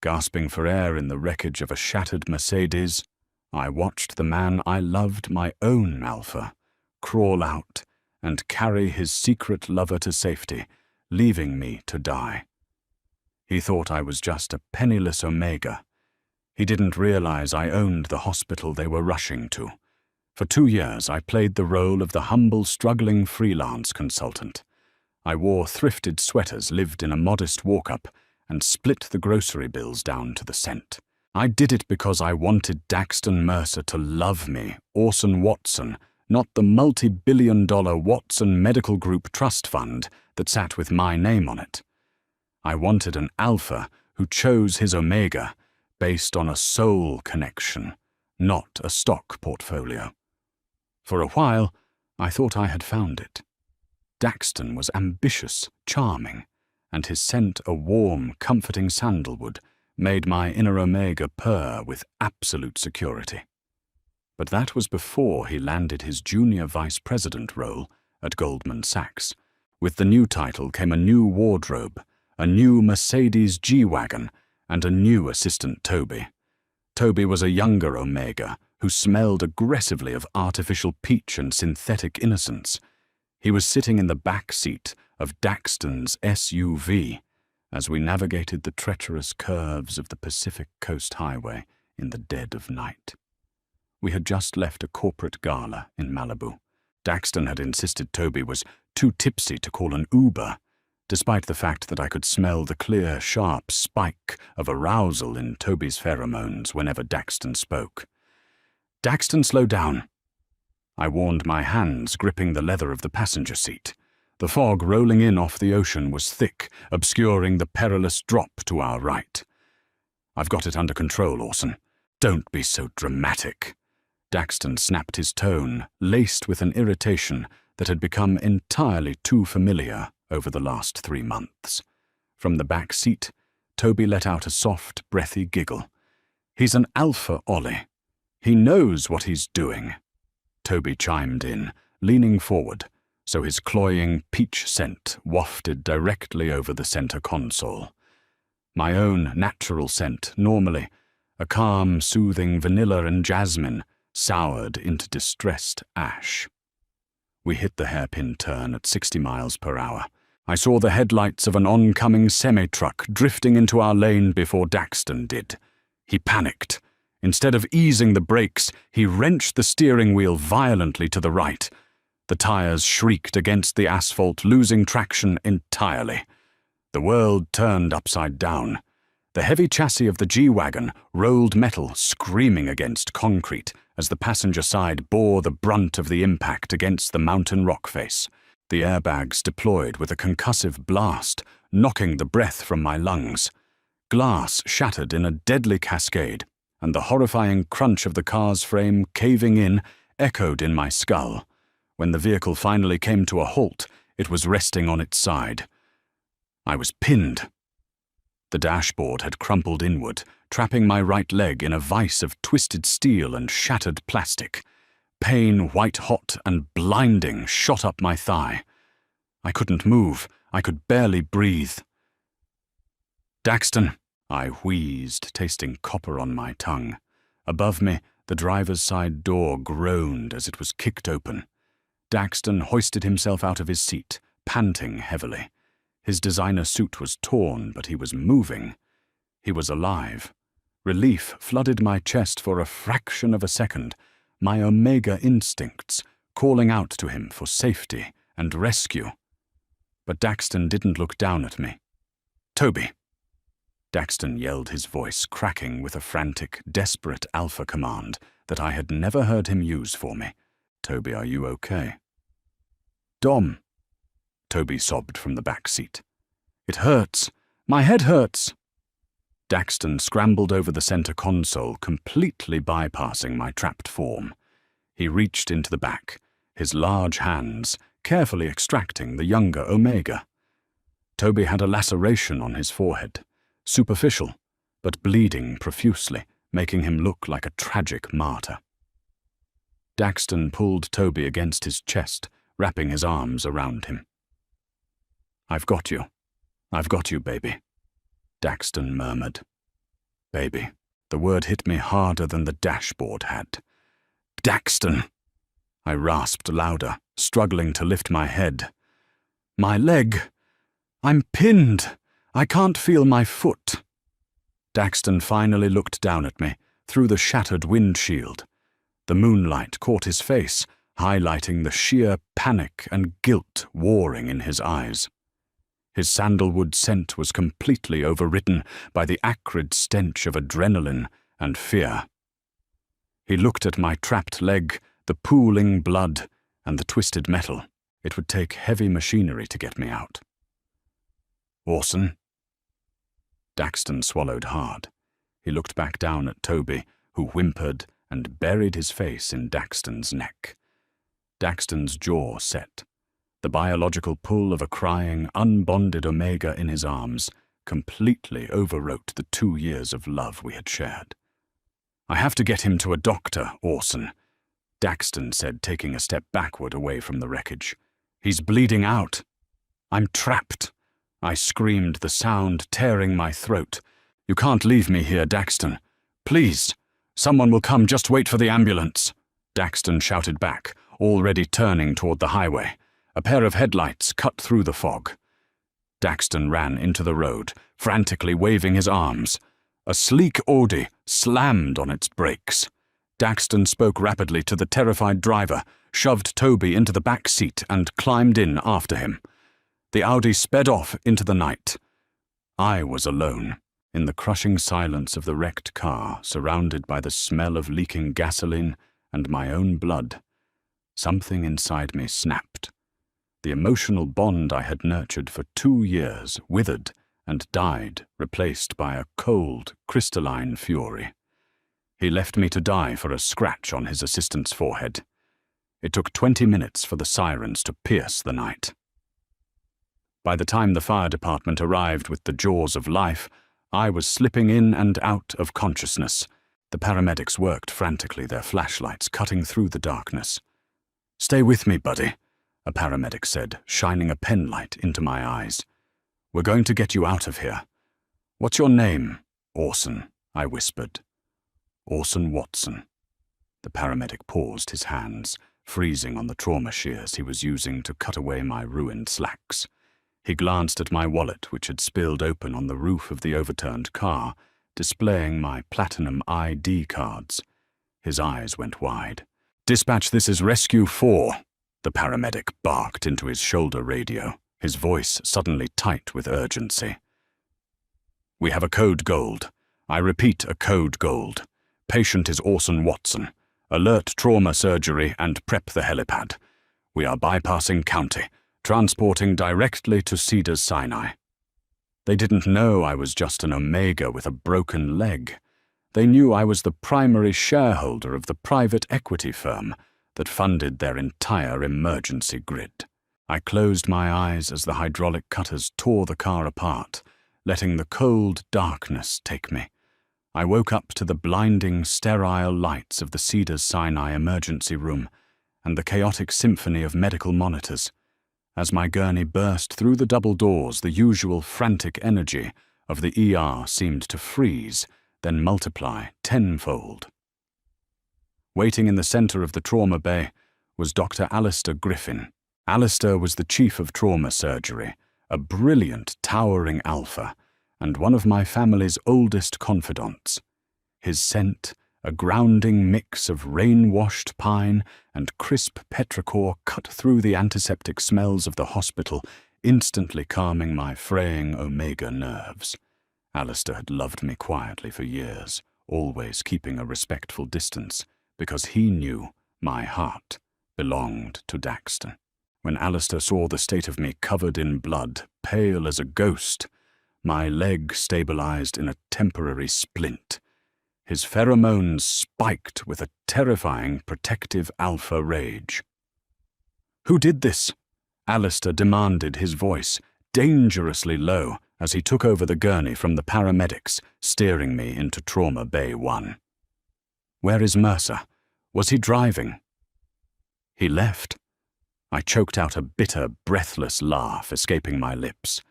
Gasping for air in the wreckage of a shattered Mercedes, I watched the man I loved, my own Alpha, crawl out and carry his secret lover to safety, leaving me to die. He thought I was just a penniless Omega. He didn't realize I owned the hospital they were rushing to. For 2 years, I played the role of the humble, struggling freelance consultant. I wore thrifted sweaters, lived in a modest walk-up, and split the grocery bills down to the cent. I did it because I wanted Daxton Mercer to love me, Orson Watson, not the multi-billion-dollar Watson Medical Group Trust Fund that sat with my name on it. I wanted an Alpha who chose his Omega based on a soul connection, not a stock portfolio. For a while, I thought I had found it. Daxton was ambitious, charming, and his scent, a warm, comforting sandalwood, made my inner Omega purr with absolute security. But that was before he landed his junior vice president role at Goldman Sachs. With the new title came a new wardrobe, a new Mercedes G-Wagon, and a new assistant Toby. Toby was a younger Omega who smelled aggressively of artificial peach and synthetic innocence. He was sitting in the back seat of Daxton's SUV as we navigated the treacherous curves of the Pacific Coast Highway in the dead of night. We had just left a corporate gala in Malibu. Daxton had insisted Toby was too tipsy to call an Uber, despite the fact that I could smell the clear, sharp spike of arousal in Toby's pheromones whenever Daxton spoke. "Daxton, slow down." I warned, my hands gripping the leather of the passenger seat. The fog rolling in off the ocean was thick, obscuring the perilous drop to our right. "I've got it under control, Orson. Don't be so dramatic." Daxton snapped his tone, laced with an irritation that had become entirely too familiar over the last 3 months. From the back seat, Toby let out a soft, breathy giggle. "He's an Alpha, Ollie. He knows what he's doing." Toby chimed in, leaning forward, so his cloying peach scent wafted directly over the center console. My own natural scent, normally a calm, soothing vanilla and jasmine, soured into distressed ash. We hit the hairpin turn at 60 miles per hour. I saw the headlights of an oncoming semi-truck drifting into our lane before Daxton did. He panicked. Instead of easing the brakes, he wrenched the steering wheel violently to the right. The tires shrieked against the asphalt, losing traction entirely. The world turned upside down. The heavy chassis of the G-Wagon rolled metal, screaming against concrete as the passenger side bore the brunt of the impact against the mountain rock face. The airbags deployed with a concussive blast, knocking the breath from my lungs. Glass shattered in a deadly cascade, and the horrifying crunch of the car's frame caving in echoed in my skull. When the vehicle finally came to a halt, it was resting on its side. I was pinned. The dashboard had crumpled inward, trapping my right leg in a vise of twisted steel and shattered plastic. Pain, white-hot and blinding, shot up my thigh. I couldn't move. I could barely breathe. "Daxton," I wheezed, tasting copper on my tongue. Above me, the driver's side door groaned as it was kicked open. Daxton hoisted himself out of his seat, panting heavily. His designer suit was torn, but he was moving. He was alive. Relief flooded my chest for a fraction of a second, my Omega instincts calling out to him for safety and rescue. But Daxton didn't look down at me. "Toby!" Daxton yelled, his voice cracking with a frantic, desperate Alpha command that I had never heard him use for me. "Toby, are you okay?" "Dom," Toby sobbed from the back seat. "It hurts. My head hurts." Daxton scrambled over the center console, completely bypassing my trapped form. He reached into the back, his large hands carefully extracting the younger Omega. Toby had a laceration on his forehead, superficial, but bleeding profusely, making him look like a tragic martyr. Daxton pulled Toby against his chest, wrapping his arms around him. "I've got you. I've got you, baby," Daxton murmured. Baby. The word hit me harder than the dashboard had. Daxton! I rasped louder, struggling to lift my head. My leg! I'm pinned! I can't feel my foot. Daxton finally looked down at me, through the shattered windshield. The moonlight caught his face, highlighting the sheer panic and guilt warring in his eyes. His sandalwood scent was completely overridden by the acrid stench of adrenaline and fear. He looked at my trapped leg, the pooling blood, and the twisted metal. It would take heavy machinery to get me out. Orson? Daxton swallowed hard. He looked back down at Toby, who whimpered and buried his face in Daxton's neck. Daxton's jaw set. The biological pull of a crying, unbonded Omega in his arms completely overwrote the 2 years of love we had shared. I have to get him to a doctor, Orson, Daxton said, taking a step backward away from the wreckage. He's bleeding out. I'm trapped. I screamed, the sound tearing my throat. You can't leave me here, Daxton. Please. Someone will come, just wait for the ambulance. Daxton shouted back, already turning toward the highway. A pair of headlights cut through the fog. Daxton ran into the road, frantically waving his arms. A sleek Audi slammed on its brakes. Daxton spoke rapidly to the terrified driver, shoved Toby into the back seat and climbed in after him. The Audi sped off into the night. I was alone, in the crushing silence of the wrecked car, surrounded by the smell of leaking gasoline and my own blood. Something inside me snapped. The emotional bond I had nurtured for 2 years withered and died, replaced by a cold, crystalline fury. He left me to die for a scratch on his assistant's forehead. It took 20 minutes for the sirens to pierce the night. By the time the fire department arrived with the jaws of life, I was slipping in and out of consciousness. The paramedics worked frantically, their flashlights cutting through the darkness. "Stay with me, buddy," a paramedic said, shining a penlight into my eyes. "We're going to get you out of here." "What's your name?" "Orson," I whispered. "Orson Watson." The paramedic paused, his hands freezing on the trauma shears he was using to cut away my ruined slacks. He glanced at my wallet, which had spilled open on the roof of the overturned car, displaying my platinum ID cards. His eyes went wide. "Dispatch, this is Rescue 4, the paramedic barked into his shoulder radio, his voice suddenly tight with urgency. "We have a code gold. I repeat, a code gold. Patient is Orson Watson. Alert trauma surgery and prep the helipad. We are bypassing county, transporting directly to Cedars-Sinai." They didn't know I was just an Omega with a broken leg. They knew I was the primary shareholder of the private equity firm that funded their entire emergency grid. I closed my eyes as the hydraulic cutters tore the car apart, letting the cold darkness take me. I woke up to the blinding, sterile lights of the Cedars-Sinai emergency room and the chaotic symphony of medical monitors. As my gurney burst through the double doors, the usual frantic energy of the ER seemed to freeze, then multiply tenfold. Waiting in the center of the trauma bay was Dr. Alistair Griffin. Alistair was the chief of trauma surgery, a brilliant, towering alpha, and one of my family's oldest confidants. His scent, a grounding mix of rain-washed pine and crisp petrichor, cut through the antiseptic smells of the hospital, instantly calming my fraying Omega nerves. Alistair had loved me quietly for years, always keeping a respectful distance, because he knew my heart belonged to Daxton. When Alistair saw the state of me covered in blood, pale as a ghost, my leg stabilized in a temporary splint. His pheromones spiked with a terrifying protective alpha rage. "Who did this?" Alistair demanded, his voice dangerously low as he took over the gurney from the paramedics, steering me into Trauma Bay 1. "Where is Mercer? Was he driving?" "He left." I choked out a bitter, breathless laugh escaping my lips.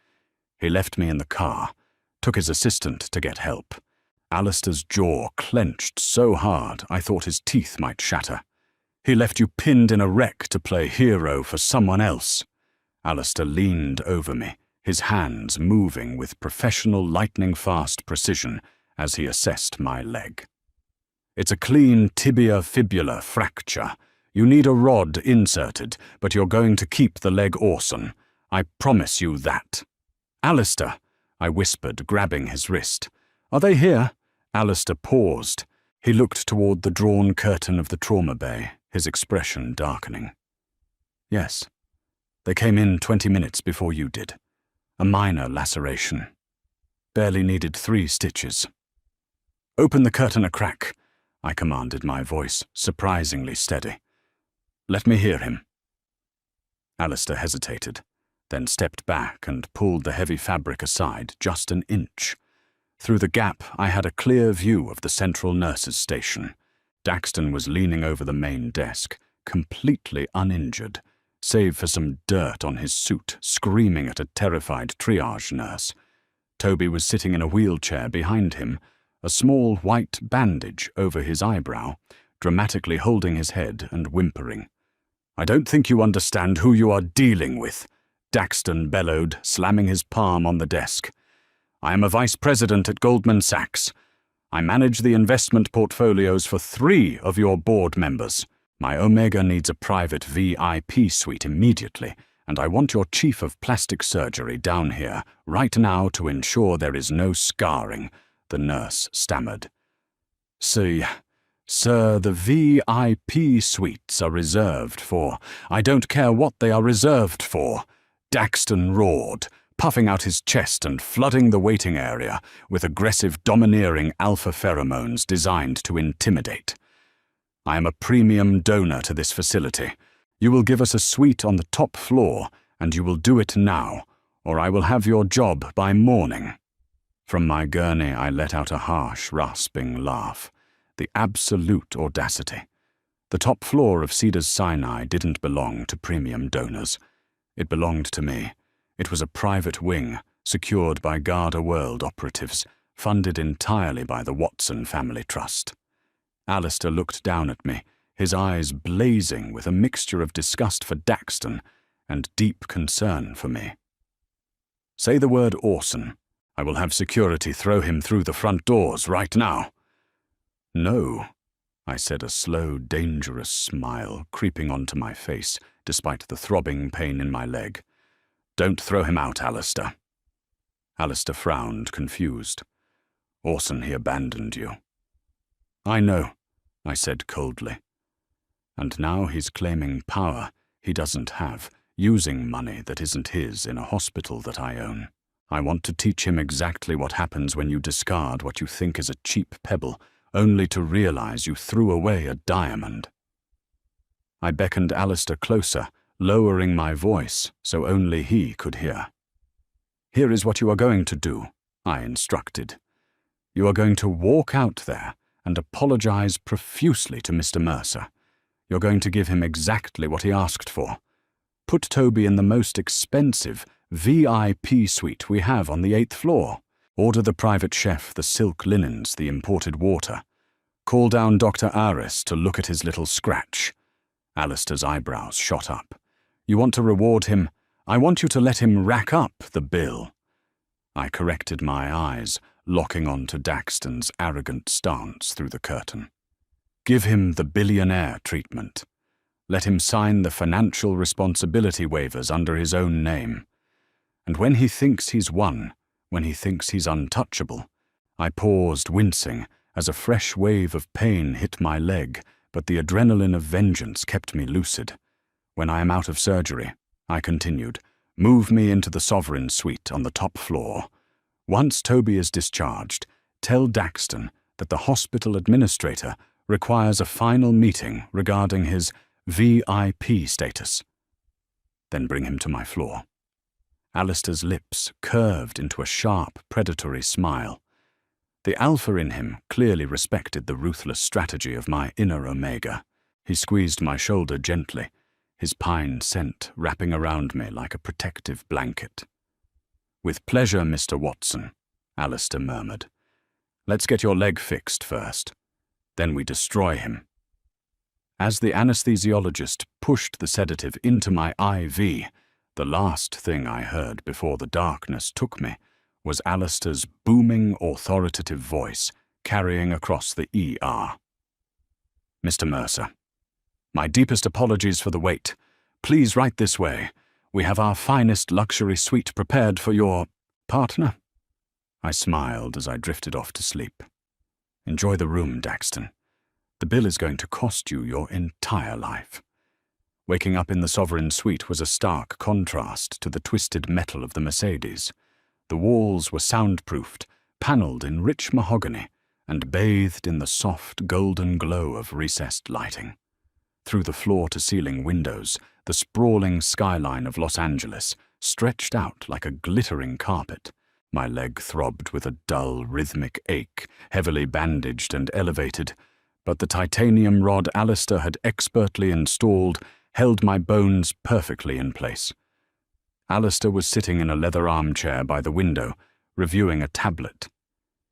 "He left me in the car, took his assistant to get help. Alistair's jaw clenched so hard I thought his teeth might shatter. He left you pinned in a wreck to play hero for someone else. Alistair leaned over me, his hands moving with professional lightning-fast precision as he assessed my leg. It's a clean tibia-fibula fracture. You need a rod inserted, but you're going to keep the leg awesome. I promise you that. Alistair, I whispered, grabbing his wrist. Are they here? Alistair paused. He looked toward the drawn curtain of the trauma bay, his expression darkening. Yes. They came in 20 minutes before you did. A minor laceration. Barely needed 3 stitches. Open the curtain a crack, I commanded, my voice surprisingly steady. Let me hear him. Alistair hesitated, then stepped back and pulled the heavy fabric aside just an inch. Through the gap, I had a clear view of the central nurse's station. Daxton was leaning over the main desk, completely uninjured, save for some dirt on his suit, screaming at a terrified triage nurse. Toby was sitting in a wheelchair behind him, a small white bandage over his eyebrow, dramatically holding his head and whimpering. I don't think you understand who you are dealing with, Daxton bellowed, slamming his palm on the desk. I am a vice president at Goldman Sachs. I manage the investment portfolios for 3 of your board members. My Omega needs a private VIP suite immediately, and I want your chief of plastic surgery down here right now to ensure there is no scarring, the nurse stammered. Sir, the VIP suites are reserved for. I don't care what they are reserved for, Daxton roared, puffing out his chest and flooding the waiting area with aggressive, domineering alpha pheromones designed to intimidate. I am a premium donor to this facility. You will give us a suite on the top floor, and you will do it now, or I will have your job by morning. From my gurney, I let out a harsh, rasping laugh. The absolute audacity. The top floor of Cedars Sinai didn't belong to premium donors. It belonged to me. It was a private wing, secured by Garda World operatives, funded entirely by the Watson Family Trust. Alistair looked down at me, his eyes blazing with a mixture of disgust for Daxton and deep concern for me. Say the word Orson. I will have security throw him through the front doors right now. No, I said, a slow, dangerous smile creeping onto my face despite the throbbing pain in my leg. Don't throw him out, Alistair. Alistair frowned, confused. Orson, he abandoned you. I know, I said coldly. And now he's claiming power he doesn't have, using money that isn't his in a hospital that I own. I want to teach him exactly what happens when you discard what you think is a cheap pebble, only to realize you threw away a diamond. I beckoned Alistair closer, lowering my voice so only he could hear. Here is what you are going to do, I instructed. You are going to walk out there and apologize profusely to Mr. Mercer. You're going to give him exactly what he asked for. Put Toby in the most expensive VIP suite we have on the 8th floor. Order the private chef the silk linens, the imported water. Call down Dr. Aris to look at his little scratch. Alistair's eyebrows shot up. You want to reward him? I want you to let him rack up the bill. I corrected my eyes, locking on to Daxton's arrogant stance through the curtain. Give him the billionaire treatment. Let him sign the financial responsibility waivers under his own name. And when he thinks he's won, when he thinks he's untouchable, I paused, wincing, as a fresh wave of pain hit my leg, but the adrenaline of vengeance kept me lucid. When I am out of surgery, I continued, move me into the Sovereign suite on the top floor. Once Toby is discharged, tell Daxton that the hospital administrator requires a final meeting regarding his VIP status. Then bring him to my floor. Alistair's lips curved into a sharp, predatory smile. The alpha in him clearly respected the ruthless strategy of my inner Omega. He squeezed my shoulder gently, his pine scent wrapping around me like a protective blanket. With pleasure, Mr. Watson, Alistair murmured. Let's get your leg fixed first. Then we destroy him." As the anesthesiologist pushed the sedative into my IV, the last thing I heard before the darkness took me was Alistair's booming, authoritative voice carrying across the ER. "Mr. Mercer, my deepest apologies for the wait. Please right this way. We have our finest luxury suite prepared for your partner." I smiled as I drifted off to sleep. "Enjoy the room, Daxton. The bill is going to cost you your entire life." Waking up in the Sovereign Suite was a stark contrast to the twisted metal of the Mercedes. The walls were soundproofed, panelled in rich mahogany, and bathed in the soft golden glow of recessed lighting. Through the floor-to-ceiling windows, the sprawling skyline of Los Angeles stretched out like a glittering carpet. My leg throbbed with a dull, rhythmic ache, heavily bandaged and elevated, but the titanium rod Alistair had expertly installed held my bones perfectly in place. Alistair was sitting in a leather armchair by the window, reviewing a tablet.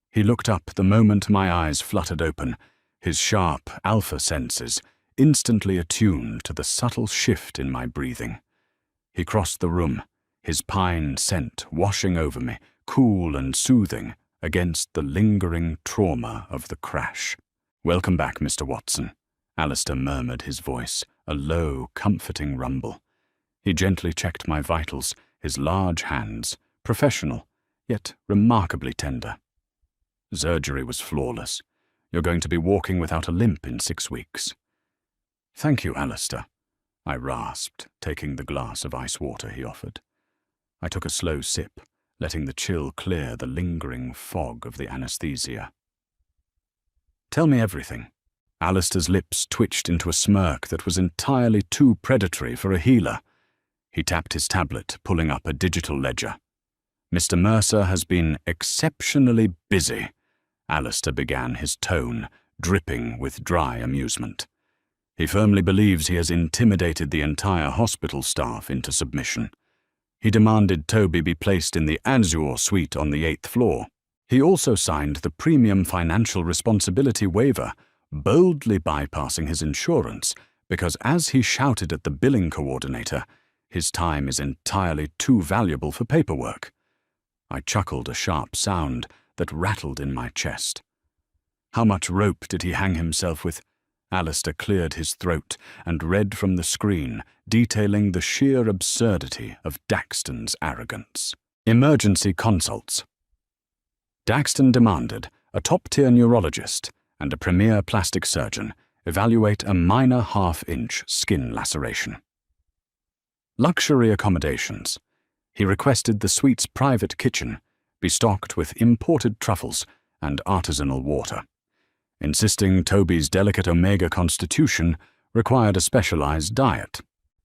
He looked up the moment my eyes fluttered open, his sharp alpha senses instantly attuned to the subtle shift in my breathing. He crossed the room, his pine scent washing over me, cool and soothing against the lingering trauma of the crash. "Welcome back, Mr. Watson," Alistair murmured, his voice a low, comforting rumble. He gently checked my vitals, his large hands, professional, yet remarkably tender. "Surgery was flawless. You're going to be walking without a limp in 6 weeks." "Thank you, Alistair," I rasped, taking the glass of ice water he offered. I took a slow sip, letting the chill clear the lingering fog of the anesthesia. "Tell me everything." Alistair's lips twitched into a smirk that was entirely too predatory for a healer. He tapped his tablet, pulling up a digital ledger. "Mr. Mercer has been exceptionally busy," Alistair began, his tone dripping with dry amusement. "He firmly believes he has intimidated the entire hospital staff into submission. He demanded Toby be placed in the Azure suite on the 8th floor. He also signed the premium financial responsibility waiver, boldly bypassing his insurance, because as he shouted at the billing coordinator, his time is entirely too valuable for paperwork." I chuckled a sharp sound that rattled in my chest. "How much rope did he hang himself with?" Alistair cleared his throat and read from the screen, detailing the sheer absurdity of Daxton's arrogance. "Emergency consults. Daxton demanded a top-tier neurologist and a premier plastic surgeon evaluate a minor half-inch skin laceration. Luxury accommodations. He requested the suite's private kitchen be stocked with imported truffles and artisanal water, insisting Toby's delicate Omega constitution required a specialized diet.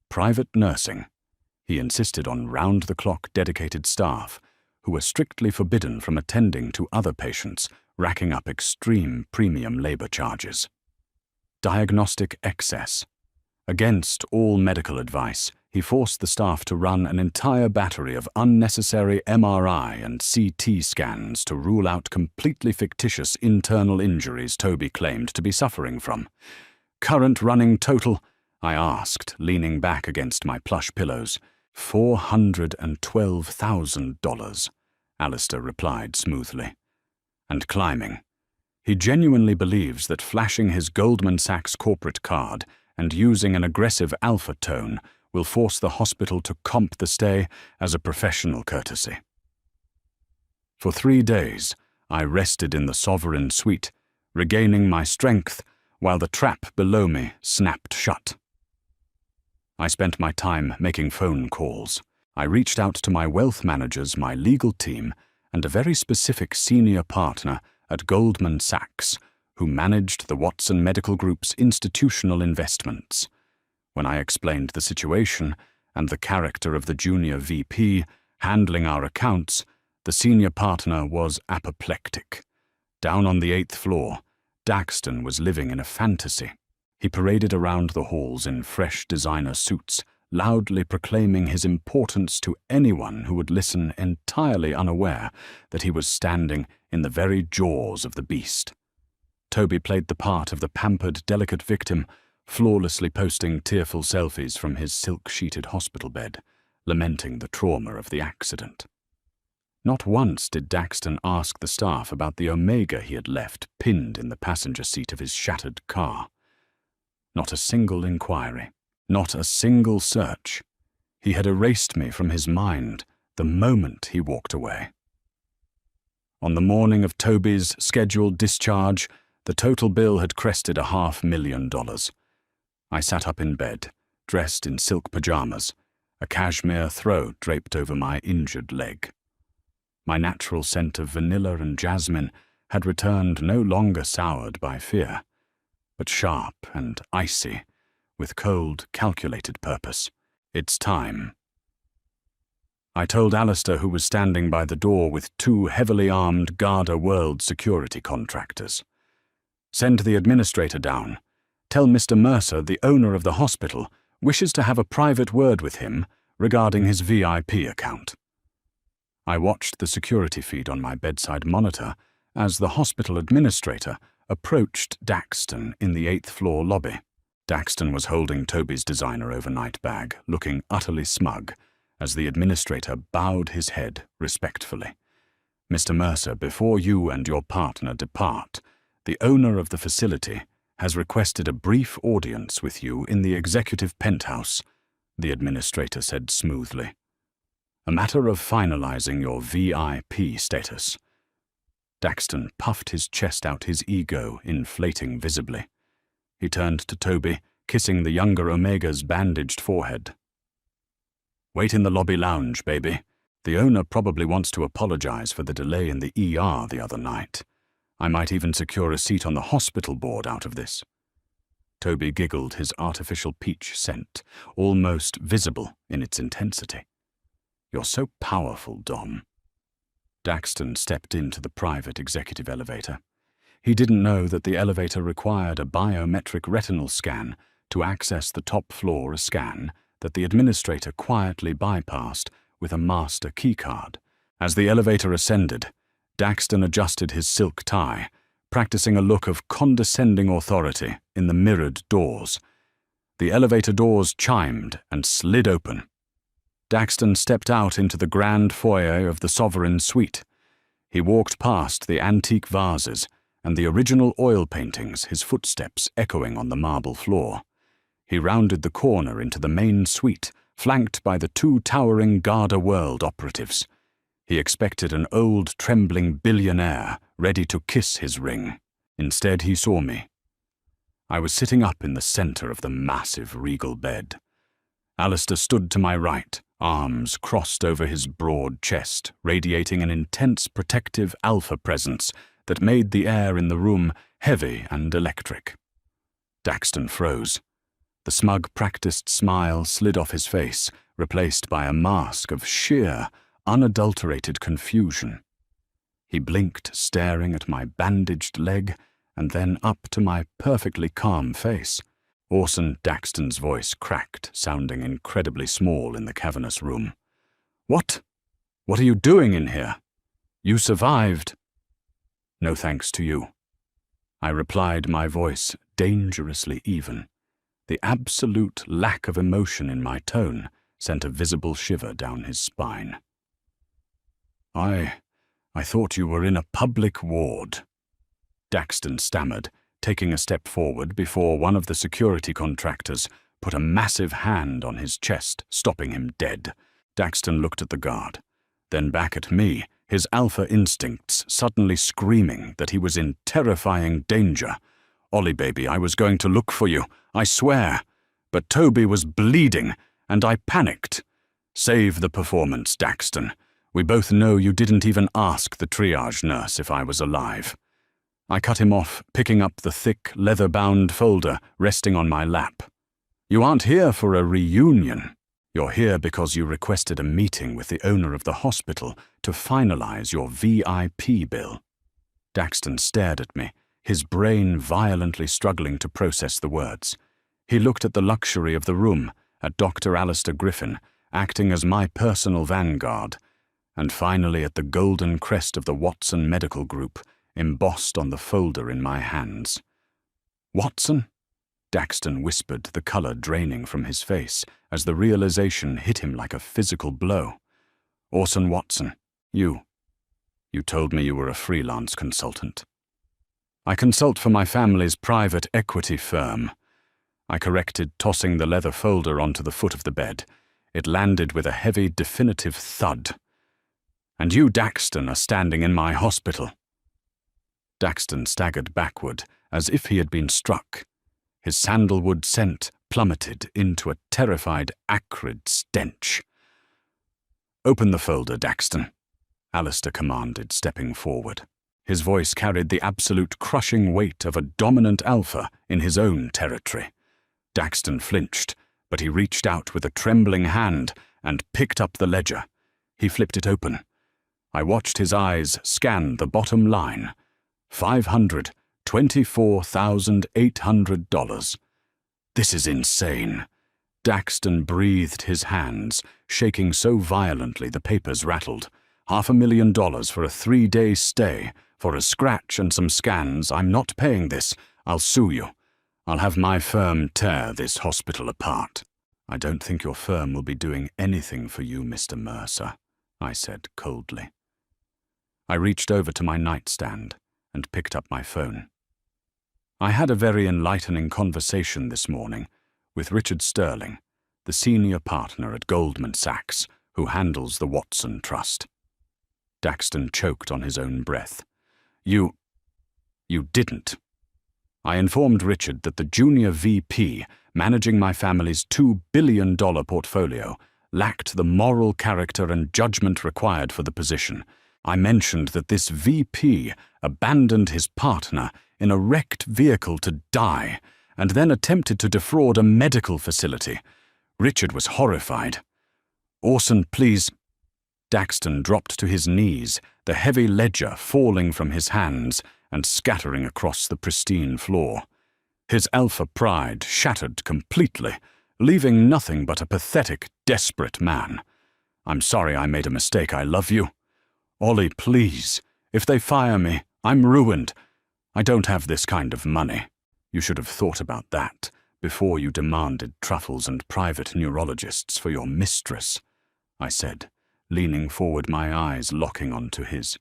Private nursing. He insisted on round-the-clock dedicated staff who were strictly forbidden from attending to other patients, racking up extreme premium labor charges. Diagnostic excess. Against all medical advice, he forced the staff to run an entire battery of unnecessary MRI and CT scans to rule out completely fictitious internal injuries Toby claimed to be suffering from. "Current running total?" I asked, leaning back against my plush pillows. $412,000, Alistair replied smoothly. "And climbing. He genuinely believes that flashing his Goldman Sachs corporate card and using an aggressive alpha tone will force the hospital to comp the stay as a professional courtesy." For 3 days, I rested in the Sovereign Suite, regaining my strength while the trap below me snapped shut. I spent my time making phone calls. I reached out to my wealth managers, my legal team, and a very specific senior partner at Goldman Sachs, who managed the Watson Medical Group's institutional investments. When I explained the situation and the character of the junior VP handling our accounts, the senior partner was apoplectic. Down on the 8th floor, Daxton was living in a fantasy. He paraded around the halls in fresh designer suits, loudly proclaiming his importance to anyone who would listen, entirely unaware that he was standing in the very jaws of the beast. Toby played the part of the pampered, delicate victim, flawlessly posting tearful selfies from his silk-sheeted hospital bed, lamenting the trauma of the accident. Not once did Daxton ask the staff about the Omega he had left pinned in the passenger seat of his shattered car. Not a single inquiry, not a single search. He had erased me from his mind the moment he walked away. On the morning of Toby's scheduled discharge, the total bill had crested $500,000. I sat up in bed, dressed in silk pajamas, a cashmere throw draped over my injured leg. My natural scent of vanilla and jasmine had returned, no longer soured by fear, but sharp and icy, with cold, calculated purpose. It's time. I told Alistair, who was standing by the door with 2 heavily armed Garda World security contractors. Send the administrator down. Tell Mr. Mercer, the owner of the hospital, wishes to have a private word with him regarding his VIP account. I watched the security feed on my bedside monitor as the hospital administrator approached Daxton in the 8th floor lobby. Daxton was holding Toby's designer overnight bag, looking utterly smug, as the administrator bowed his head respectfully. Mr. Mercer, before you and your partner depart, the owner of the facility has requested a brief audience with you in the executive penthouse, the administrator said smoothly. A matter of finalizing your VIP status. Daxton puffed his chest out, his ego inflating visibly. He turned to Toby, kissing the younger Omega's bandaged forehead. Wait in the lobby lounge, baby. The owner probably wants to apologize for the delay in the ER the other night. I might even secure a seat on the hospital board out of this. Toby giggled, his artificial peach scent, almost visible in its intensity. You're so powerful, Dom. Daxton stepped into the private executive elevator. He didn't know that the elevator required a biometric retinal scan to access the top floor, a scan that the administrator quietly bypassed with a master keycard. As the elevator ascended, Daxton adjusted his silk tie, practicing a look of condescending authority in the mirrored doors. The elevator doors chimed and slid open. Daxton stepped out into the grand foyer of the Sovereign Suite. He walked past the antique vases and the original oil paintings, his footsteps echoing on the marble floor. He rounded the corner into the main suite, flanked by the 2 towering Garda World operatives. He expected an old, trembling billionaire ready to kiss his ring. Instead, he saw me. I was sitting up in the center of the massive regal bed. Alistair stood to my right, arms crossed over his broad chest, radiating an intense protective alpha presence that made the air in the room heavy and electric. Daxton froze. The smug, practiced smile slid off his face, replaced by a mask of sheer, unadulterated confusion. He blinked, staring at my bandaged leg, and then up to my perfectly calm face. Orson Daxton's voice cracked, sounding incredibly small in the cavernous room. What? What are you doing in here? You survived. No thanks to you. I replied, my voice dangerously even. The absolute lack of emotion in my tone sent a visible shiver down his spine. I thought you were in a public ward. Daxton stammered, taking a step forward before one of the security contractors put a massive hand on his chest, stopping him dead. Daxton looked at the guard, then back at me, his alpha instincts suddenly screaming that he was in terrifying danger. Ollie, baby, I was going to look for you, I swear. But Toby was bleeding, and I panicked. Save the performance, Daxton. We both know you didn't even ask the triage nurse if I was alive. I cut him off, picking up the thick, leather-bound folder resting on my lap. You aren't here for a reunion. You're here because you requested a meeting with the owner of the hospital to finalize your VIP bill. Daxton stared at me, his brain violently struggling to process the words. He looked at the luxury of the room at Dr. Alistair Griffin, acting as my personal vanguard, and finally at the golden crest of the Watson Medical Group, embossed on the folder in my hands. "Watson?" Daxton whispered, the colour draining from his face as the realization hit him like a physical blow. "Orson Watson, you told me you were a freelance consultant." "I consult for my family's private equity firm." I corrected, tossing the leather folder onto the foot of the bed. It landed with a heavy, definitive thud. "And you, Daxton, are standing in my hospital." Daxton staggered backward, as if he had been struck. His sandalwood scent plummeted into a terrified, acrid stench. "Open the folder, Daxton," Alistair commanded, stepping forward. His voice carried the absolute crushing weight of a dominant alpha in his own territory. Daxton flinched, but he reached out with a trembling hand and picked up the ledger. He flipped it open. I watched his eyes scan the bottom line. $524,800. This is insane. Daxton breathed his hands, shaking so violently the papers rattled. $500,000 for a 3-day stay. For a scratch and some scans. I'm not paying this. I'll sue you. I'll have my firm tear this hospital apart. "I don't think your firm will be doing anything for you, Mr. Mercer," I said coldly. I reached over to my nightstand and picked up my phone. I had a very enlightening conversation this morning with Richard Sterling, the senior partner at Goldman Sachs, who handles the Watson Trust. Daxton choked on his own breath. You didn't." I informed Richard that the junior VP managing my family's $2 billion portfolio lacked the moral character and judgment required for the position. I mentioned that this VP abandoned his partner in a wrecked vehicle to die, and then attempted to defraud a medical facility. Richard was horrified. "Orson, please." Daxton dropped to his knees, the heavy ledger falling from his hands and scattering across the pristine floor. His alpha pride shattered completely, leaving nothing but a pathetic, desperate man. "I'm sorry I made a mistake. I love you. Ollie, please. If they fire me, I'm ruined. I don't have this kind of money. You should have thought about that before you demanded truffles and private neurologists for your mistress," I said, leaning forward, my eyes locking onto his.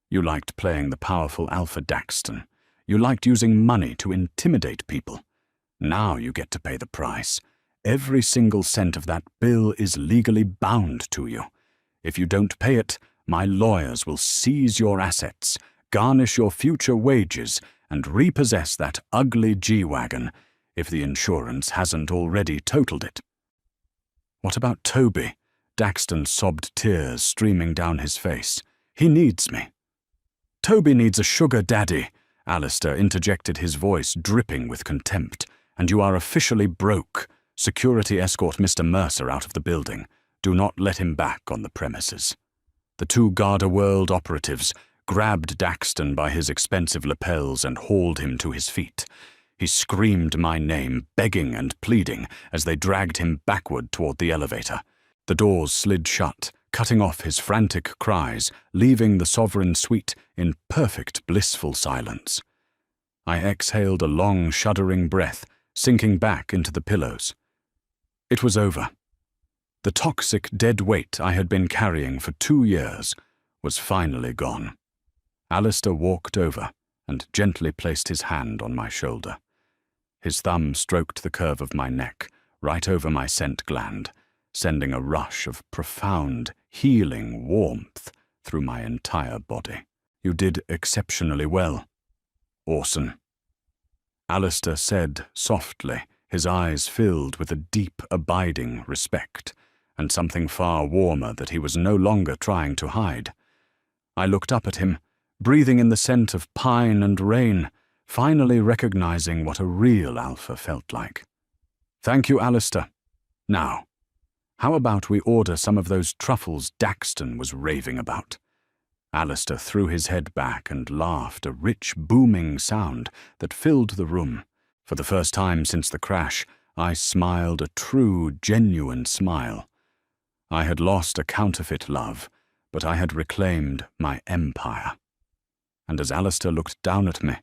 "You liked playing the powerful alpha, Daxton. You liked using money to intimidate people. Now you get to pay the price. Every single cent of that bill is legally bound to you. If you don't pay it, my lawyers will seize your assets, garnish your future wages, and repossess that ugly G-Wagon, if the insurance hasn't already totaled it." "What about Toby?" Daxton sobbed, tears streaming down his face. "He needs me." "Toby needs a sugar daddy," Alistair interjected, his voice dripping with contempt. "And you are officially broke. Security escort Mr. Mercer out of the building. Do not let him back on the premises." The two Garda World operatives grabbed Daxton by his expensive lapels and hauled him to his feet. He screamed my name, begging and pleading, as they dragged him backward toward the elevator. The doors slid shut, cutting off his frantic cries, leaving the sovereign suite in perfect blissful silence. I exhaled a long, shuddering breath, sinking back into the pillows. It was over. The toxic dead weight I had been carrying for 2 years was finally gone. Alistair walked over and gently placed his hand on my shoulder. His thumb stroked the curve of my neck, right over my scent gland, sending a rush of profound, healing warmth through my entire body. "You did exceptionally well, Orson," Alistair said softly, his eyes filled with a deep, abiding respect, and something far warmer that he was no longer trying to hide. I looked up at him, breathing in the scent of pine and rain, finally recognizing what a real alpha felt like. "Thank you, Alistair. Now, how about we order some of those truffles Daxton was raving about?" Alistair threw his head back and laughed, a rich, booming sound that filled the room. For the first time since the crash, I smiled a true, genuine smile. I had lost a counterfeit love, but I had reclaimed my empire. And as Alistair looked down at me,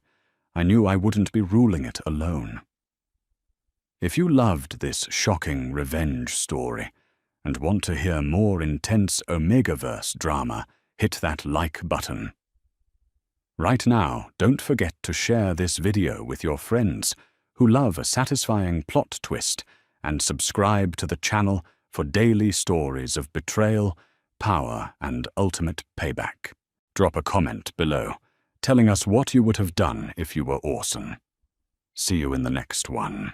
I knew I wouldn't be ruling it alone. If you loved this shocking revenge story and want to hear more intense Omegaverse drama, hit that like button. Right now, don't forget to share this video with your friends who love a satisfying plot twist, and subscribe to the channel for daily stories of betrayal, power, and ultimate payback. Drop a comment below, telling us what you would have done if you were Orson. See you in the next one.